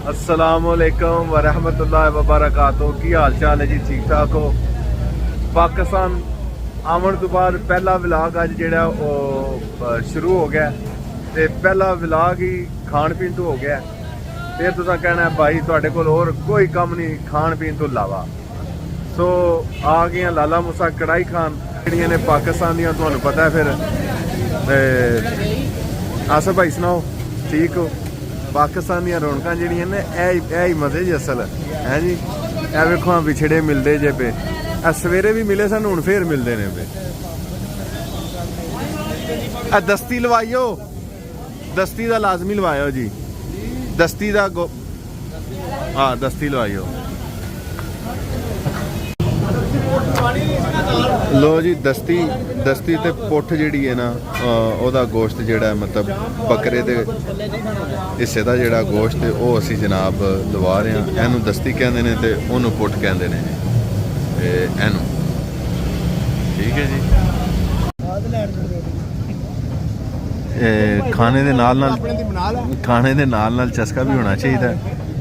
अस्सलामुअलैकुम वरहमतुल्लाहि वबरकातुहू। की हाल चाल है जी? ठीक ठाक हो? पाकिस्तान आवन तो बाद पहला विलाग अज जो शुरू हो गया, तो पहला विलाग ही खाण पीन तो हो गया। फिर तुसा कहना भाई तुहाडे कोल होर कोई कम नहीं खाण पीन तो इलावा। सो आ गई लाला मूसा कढ़ाई खान जिहड़ियां ने पाकिस्तान दियां, तुहानूं पता है। फिर आसिफ भाई सुनाओ, ठीक हो? पाकिस्तान दियां रौनकां जिहड़ियां ने ऐ ही मजे जी असल है जी। ए वेखो हाँ बिछड़े मिलते जे पे, सवेरे भी मिले सन, हुण फिर मिलते ने पे। दस्ती लवाइयो, दस्ती का लाजमी लवायो जी, दस्ती का हाँ दस्ती लवाइयो। लो जी दस्ती दस्ती ते पुठ जिहड़ी है ना, ओहदा गोश्त जिहड़ा मतलब बकरे दे हिस्से दा जिहड़ा गोश्त है वो असी जनाब लवा रहे हैं। एनू दस्ती कहंदे ने ते ओनू पुठ कहंदे ने एनू, ठीक है जी। खाने दे नाल चस्का भी होना चाहिए।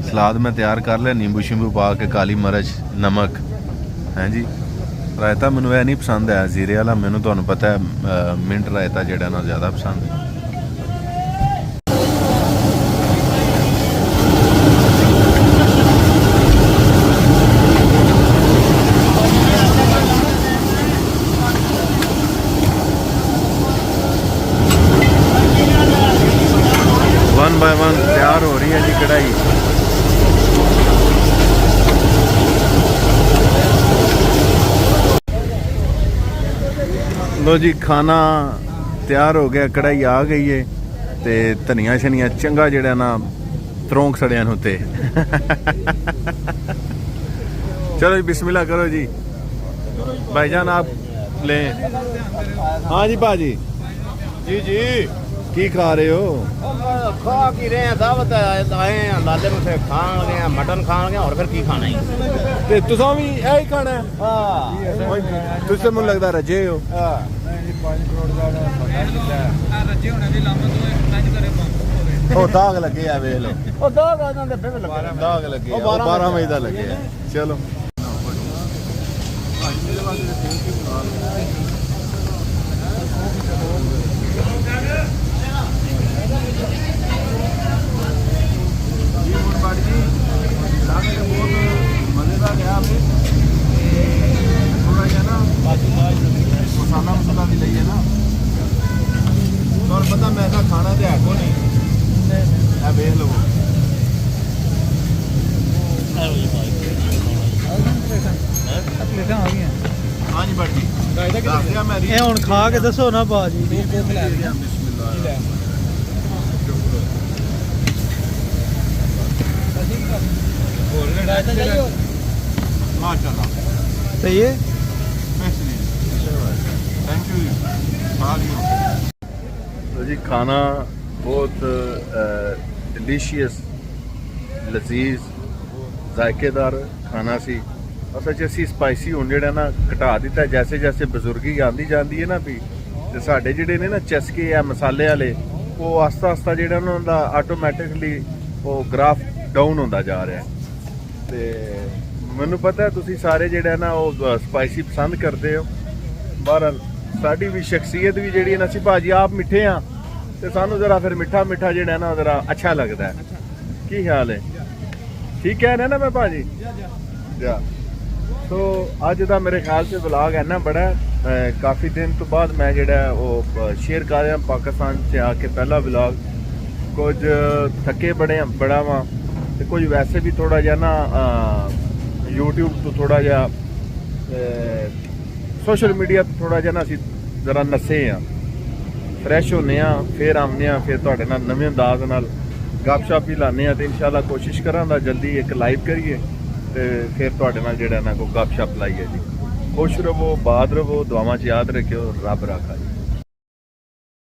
सलाद मैं तैयार कर लिया, नींबू शिंबू पा के, काली मिर्च नमक है जी। रायता मैनू यह नहीं पसंद है जीरे वाला, मैनू तुहानू पता है मिंट रायता जिहड़ा ना ज़्यादा पसंद है। वन बाय वन तैयार हो रही है जी कढ़ाई। लो जी खाना तैयार हो गया, कढ़ाई आ गई है, तो धनिया शनिया चंगा जड़ा ना त्रौंक सड़िया उत्ते। चलो जी बिस्मिल्लाह करो जी। भाईजान आप ले। हाँ जी भाजी जी जी की खा रहे हो? खा की रहे हैं, दावत आए हैं, लाले मुझे खान लगे हैं, मटन खान लगे, और फिर की खाना है? ते तुसा भी यही खाना है? हां तुझसे मुझे लगता रजे हो। हां 5 करोड़ का रजे होने भी लामत हो। ओ दाग लगे आ वेख लो, ओ दाग आ जांदे फिर लगे, दाग लगे ओ 12 मई दा लगे। चलो मजेदार है। आपने थोड़ा ना मसाला मसाला भी लइए ना, और पता मैं ऐसा खाना तो है को नहीं है। वेख लो हाँ जी भाजी हुण खा के दसो ना भाजी। सही है, थैंक यू जी। खाना बहुत डिलीशियस लजीज जायकेदार खाना सी। असल च असी स्पाइसी हुण जिहड़ा ना घटा दिता, जैसे जैसे बजुर्गी आती जाती है ना भी, ते साडे जिहड़े ने ना चस्के आ मसाले वाले, वो आस्ता आस्ता जिहड़ा ना उनदा आटोमैटिकली वो ग्राफ डाउन होंदा जा रहा है। ते मैनू पता है तुसी सारे जिहड़ा ना वो स्पाइसी पसंद करते हो। बहरहाल साडी भी शख्सियत भी जिहड़ी ना, असीं भाजी आप मिठे हाँ, तो सानू जरा फिर मिठा मिठा जिहड़ा ना जरा अच्छा लगता है। की ख्याल है? ठीक है ना मैं भाजी जा। तो अज का मेरे ख्याल से व्लॉग है ना बड़ा काफ़ी दिन तो बाद मैं जिहड़ा वो शेयर कर रहा पाकिस्तान से आके पहला व्लॉग। कुछ थके बड़ा वा, तो कुछ वैसे भी थोड़ा जहा ना यूट्यूब तो थोड़ा जहा सोशल मीडिया तो थोड़ा जहा ना असी जरा नसे हाँ, फ्रैश होने, फिर आने, फिर तुहाडे नाल नवें अंदाज नाल गपशप भी लाने। तो इंशाल्लाह कोशिश करांगा जल्दी एक लाइव करिए, तो फिर तुहाडे नाल जिहड़ा ना कोई गपशप लाइए जी। खुश रवो, बाद रवो, दुआवां च याद रखियो, रब राखा जी।